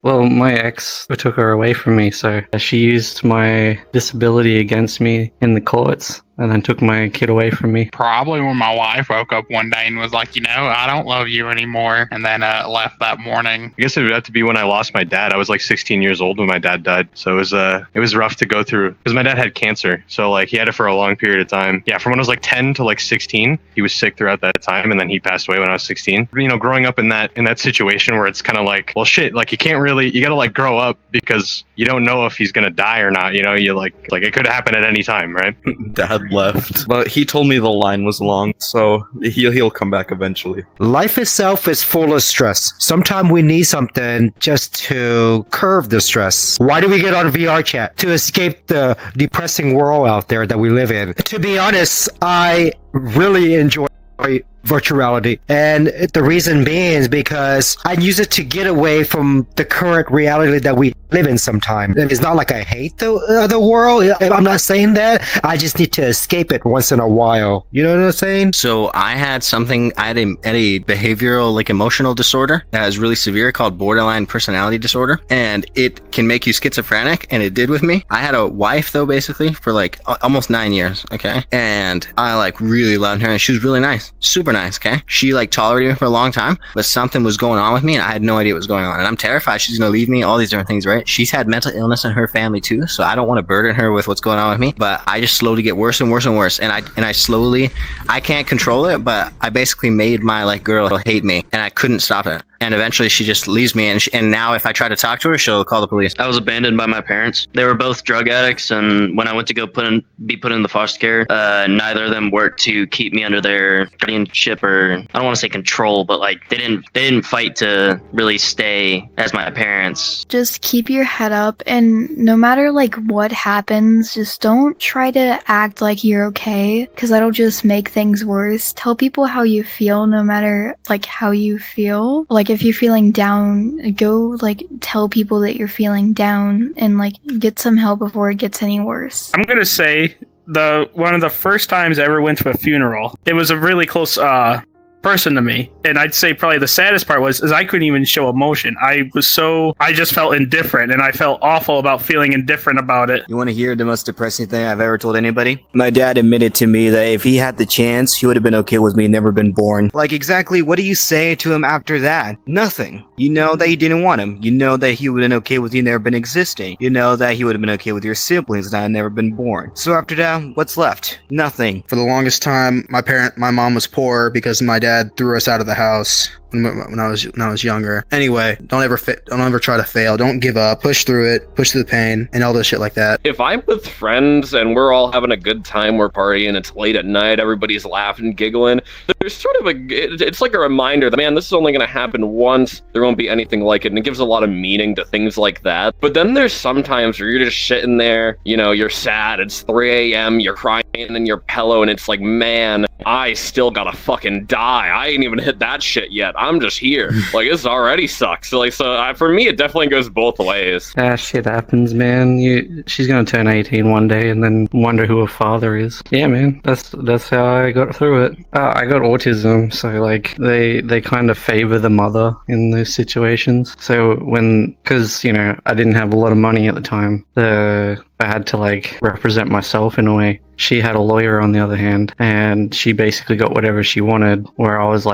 Well, my ex took her away from me, so she used my disability against me in the courts and then took my kid away from me. Probably when my wife woke up one day and was like, I don't love you anymore, and then left that morning. I guess it would have to be when I lost my dad. I was like 16 years old when my dad died, so it was rough to go through because my dad had cancer, so like he had it for a long period of time. Yeah, from when I was like 10 to like 16, he was sick throughout that time, and then he passed away when I was 16. Growing up in that situation where it's kind of like, well, shit, like you gotta like grow up because you don't know if he's gonna die or not. You like it could happen at any time, right? Dad left, but he told me the line was long, so he'll come back eventually. Life itself is full of stress. Sometimes we need something just to curb the stress. Why do we get on VR chat? To escape the depressing world out there that we live in. To be honest, I really enjoy virtual reality, and the reason being is because I use it to get away from the current reality that we live in sometimes. It's not like I hate the other world. I'm not saying that. I just need to escape it once in a while. You know what I'm saying? So I had a behavioral, like emotional disorder that is really severe called borderline personality disorder, and it can make you schizophrenic, and it did with me. I had a wife though, basically for like almost 9 years. Okay. And I like really loved her, and she was really nice, super nice. Okay. She like tolerated me for a long time, but something was going on with me and I had no idea what was going on. And I'm terrified she's going to leave me, all these different things, right? She's had mental illness in her family too. So I don't want to burden her with what's going on with me, but I just slowly get worse and worse and worse. And I slowly, I can't control it, but I basically made my like girl hate me and I couldn't stop it. And eventually she just leaves me, and now if I try to talk to her, she'll call the police. I was abandoned by my parents. They were both drug addicts, and when I went to go be put in the foster care, neither of them worked to keep me under their guardianship, or I don't want to say control, but like they didn't fight to really stay as my parents. Just keep your head up, and no matter like what happens, just don't try to act like you're okay, because that'll just make things worse. Tell people how you feel, no matter like how you feel. Like if you're feeling down, go like tell people that you're feeling down and like get some help before it gets any worse. I'm gonna say one of the first times I ever went to a funeral, it was a really close person to me, and I'd say probably the saddest part was I couldn't even show emotion. I just felt indifferent, and I felt awful about feeling indifferent about it. You want to hear the most depressing thing I've ever told anybody? My dad admitted to me that if he had the chance, he would have been okay with me never been born. Like, exactly what do you say to him after that? Nothing. You know that you didn't want him. You know that he would have been okay with you never been existing. You know that he would have been okay with your siblings that had never been born. So after that, what's left? Nothing. For the longest time, my mom was poor because my dad threw us out of the house when I was younger. Anyway, don't ever try to fail. Don't give up. Push through it. Push through the pain and all this shit like that. If I'm with friends and we're all having a good time, we're partying, it's late at night, everybody's laughing, giggling, there's sort of it's like a reminder that, man, this is only going to happen once. There won't be anything like it. And it gives a lot of meaning to things like that. But then there's some times where you're just sitting there, you're sad. It's 3 a.m. You're crying in your pillow and it's like, man, I still gotta fucking die. I ain't even hit that shit yet. I'm just here. Like, this already sucks. So for me, it definitely goes both ways. Shit happens, man. She's gonna turn 18 one day and then wonder who her father is. Yeah, man. That's how I got through it. I got autism, so like they kind of favor the mother in those situations. So because I didn't have a lot of money at the time, I had to like represent myself in a way. She had a lawyer on the other hand, and she basically got whatever she wanted, where I was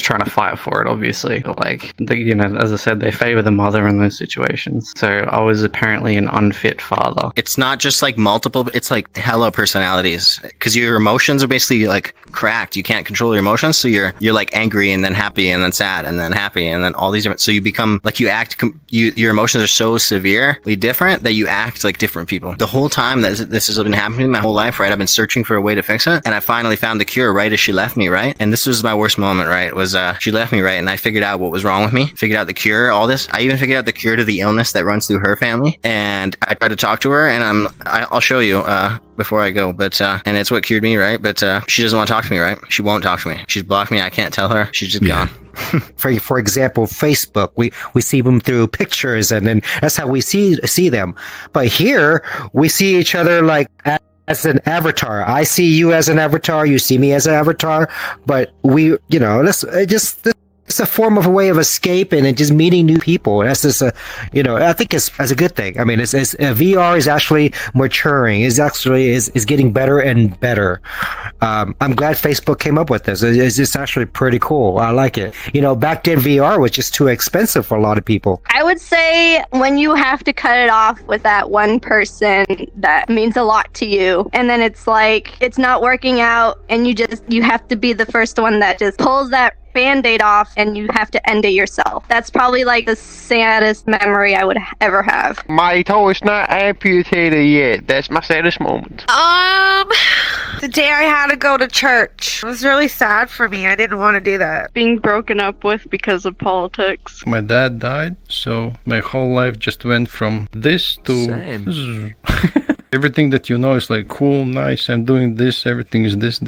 trying to fight for it, obviously. But like, as I said, they favor the mother in those situations. So I was apparently an unfit father. It's not just like multiple, it's like hella personalities, because your emotions are basically like cracked. You can't control your emotions. So you're like angry and then happy and then sad and then happy and then all these different, so you become like, your emotions are so severely different that you act like different people. The whole time that this has been happening my whole life, right? I've been searching for a way to fix it, and I finally found the cure right as she left me, right? And this was my worst moment, right? She left me, right? And I figured out what was wrong with me, figured out the cure, all this. I even figured out the cure to the illness that runs through her family. And I tried to talk to her, and I'll show you before I go, but and it's what cured me, right? But she doesn't want to talk to me, right? She won't talk to me. She's blocked me. I can't tell her. She's just gone. For example, Facebook, we see them through pictures, and then that's how we see them. But here we see each other like as an avatar. I see you as an avatar, you see me as an avatar, but we, let's just It's a form of a way of escaping and just meeting new people. That's just I think it's a good thing. I mean, it's VR is actually maturing. Is getting better and better. I'm glad Facebook came up with this. It's actually pretty cool. I like it. Back then VR was just too expensive for a lot of people. I would say when you have to cut it off with that one person that means a lot to you, and then it's like it's not working out, and you have to be the first one that just pulls that Band-Aid off and you have to end it yourself. That's probably like the saddest memory I would ever have. My toe is not amputated yet. That's my saddest moment. The day I had to go to church. It was really sad for me. I didn't want to do that. Being broken up with because of politics. My dad died, so my whole life just went from this to everything that is like cool, nice, I'm doing this, everything is this,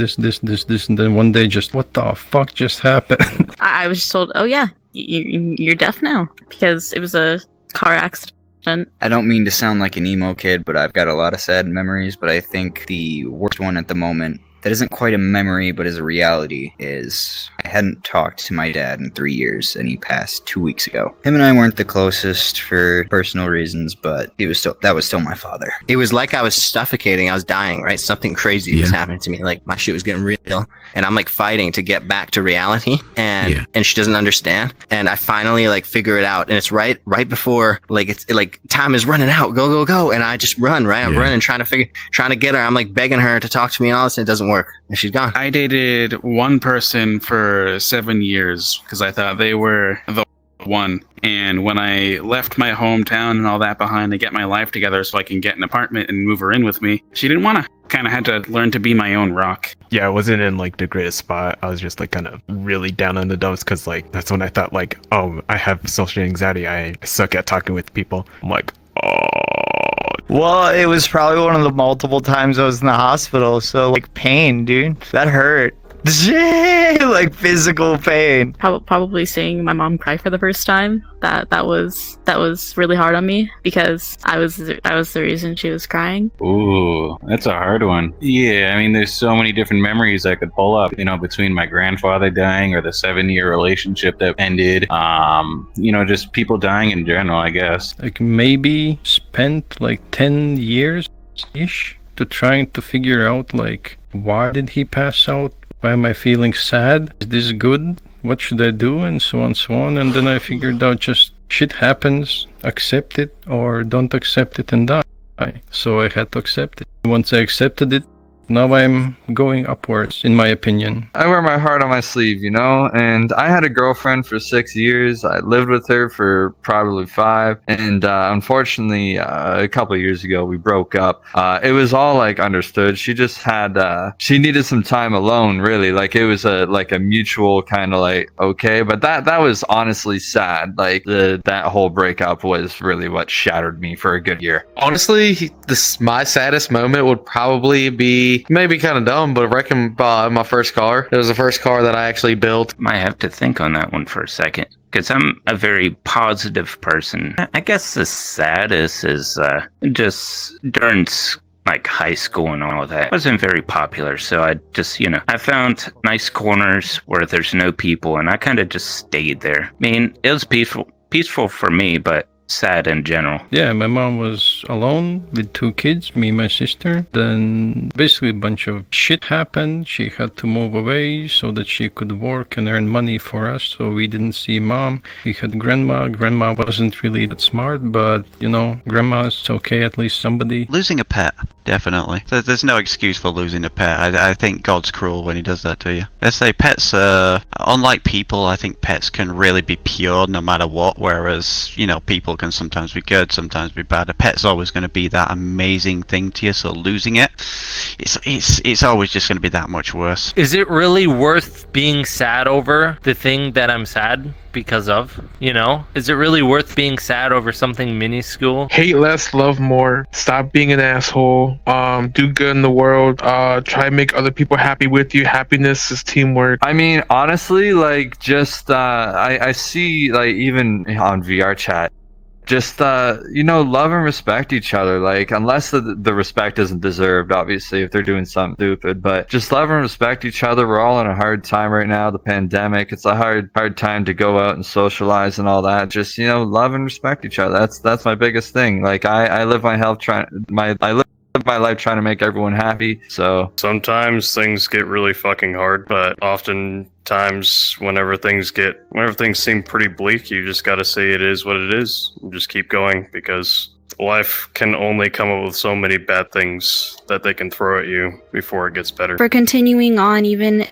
and then one day just, what the fuck just happened? I was just told, oh yeah, you're deaf now, because it was a car accident. I don't mean to sound like an emo kid, but I've got a lot of sad memories, but I think the worst one at the moment, that isn't quite a memory, but is a reality, is I hadn't talked to my dad in 3 years, and he passed 2 weeks ago. Him and I weren't the closest for personal reasons, but that was still my father. It was like I was suffocating. I was dying, right? Something crazy was happening to me. Like my shit was getting real, and I'm like fighting to get back to reality, and she doesn't understand. And I finally like figure it out, and it's right before it's like time is running out. Go, and I just run, right? I'm running, trying to get her. I'm like begging her to talk to me and all this, and it doesn't work. And she's gone. I dated one person for 7 years because I thought they were the one. And when I left my hometown and all that behind to get my life together so I can get an apartment and move her in with me, she didn't want to. Kind of had to learn to be my own rock. Yeah, I wasn't in like the greatest spot. I was just like kind of really down in the dumps because like that's when I thought like, oh, I have social anxiety. I suck at talking with people. I'm like, oh. Well, it was probably one of the multiple times I was in the hospital, so like pain, dude. That hurt. Like physical pain. Probably seeing my mom cry for the first time. That was really hard on me because I was the reason she was crying. Ooh, that's a hard one. Yeah, I mean, there's so many different memories I could pull up. Between my grandfather dying or the 7-year relationship that ended. Just people dying in general, I guess. Like maybe spent like 10 years ish to trying to figure out like why did he pass out? Why am I feeling sad? Is this good? What should I do? And so on, so on. And then I figured out just shit happens, accept it or don't accept it and die. So I had to accept it. Once I accepted it, now I'm going upwards, in my opinion. I wear my heart on my sleeve, and I had a girlfriend for 6 years. I lived with her for probably 5. And unfortunately, a couple of years ago, we broke up. It was all like understood. She just had, she needed some time alone, really. Like it was a mutual kind of like, okay. But that was honestly sad. Like that whole breakup was really what shattered me for a good year. Honestly, my saddest moment would probably be maybe kind of dumb, but I reckon my first car. It was the first car that I actually built. I have to think on that one for a second because I'm a very positive person. I guess the saddest is just during like high school and all of that. I wasn't very popular, so I just, I found nice corners where there's no people, and I kind of just stayed there. I mean, it was peaceful for me, but sad in general. Yeah, my mom was alone with 2 kids, me and my sister. Then basically a bunch of shit happened. She had to move away so that she could work and earn money for us, so we didn't see mom. We had grandma. Grandma wasn't really that smart, but grandma's okay, at least somebody. Losing a pet, definitely. There's no excuse for losing a pet. I think God's cruel when he does that to you. Let's say pets, unlike people, I think pets can really be pure no matter what, whereas, people can sometimes be good, sometimes be bad. A pet's always going to be that amazing thing to you, so losing it, it's always just going to be that much worse. Is it really worth being sad over the thing that I'm sad because of? Is it really worth being sad over something minuscule? Hate less, love more. Stop being an asshole. Do good in the world. Try to make other people happy with you. Happiness is teamwork. I mean, honestly, like just I see like even on VRCHAT, just love and respect each other. Like, unless the respect isn't deserved, obviously, if they're doing something stupid, but just love and respect each other. We're all in a hard time right now, the pandemic. It's a hard time to go out and socialize and all that. Just, love and respect each other. That's my biggest thing. Like, I live my life trying to make everyone happy. So sometimes things get really fucking hard, but oftentimes whenever things seem pretty bleak, you just gotta say it is what it is and just keep going, because life can only come up with so many bad things that they can throw at you before it gets better. For continuing on, even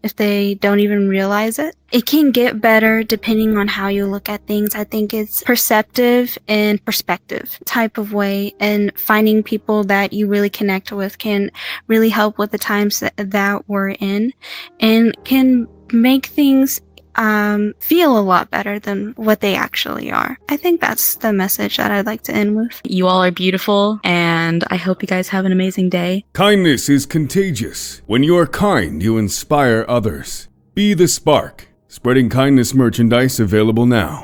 if they don't even realize it, it can get better depending on how you look at things. I think it's perceptive and perspective type of way, and finding people that you really connect with can really help with the times that we're in, and can make things feel a lot better than what they actually are. I think that's the message that I'd like to end with. You all are beautiful, and I hope you guys have an amazing day. Kindness is contagious. When you are kind, you inspire others. Be the spark. Spreading kindness merchandise available now.